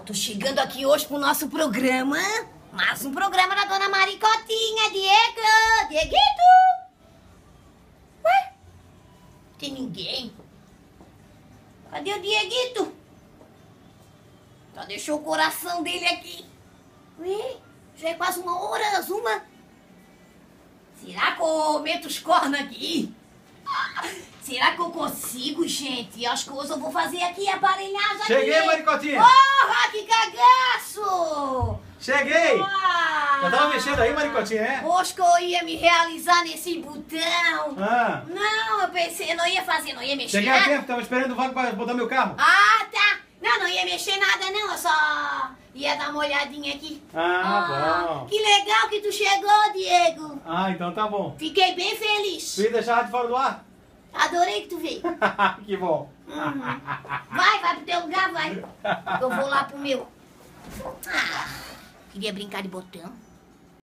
Tô chegando aqui hoje pro nosso programa. Mais um programa da Dona Maricotinha, Diego! Dieguito! Ué? Tem ninguém? Cadê o Dieguito? Só deixou o coração dele aqui. Ué? Já é quase 1h. Será que eu meto os cornos aqui? Será que eu consigo, gente? As coisas eu vou fazer aqui, aparelhagem. Cheguei, aqui. Maricotinha! Porra, que cagaço! Cheguei! Ah, Eu tava mexendo aí, Maricotinha, é? Acho que eu ia me realizar nesse botão. Ah. Não, eu pensei, não ia fazer, não ia mexer Cheguei a nada. tempo, tava esperando o vago pra botar meu carro. Ah, tá. Não ia mexer nada não, eu só ia dar uma olhadinha aqui. Bom. Que legal que tu chegou, Diego. Ah, então tá bom. Fiquei bem feliz. Fui deixar de fora do ar? Adorei que tu veio. Que bom. Vai pro teu lugar, vai. Eu vou lá pro meu. Queria brincar de botão.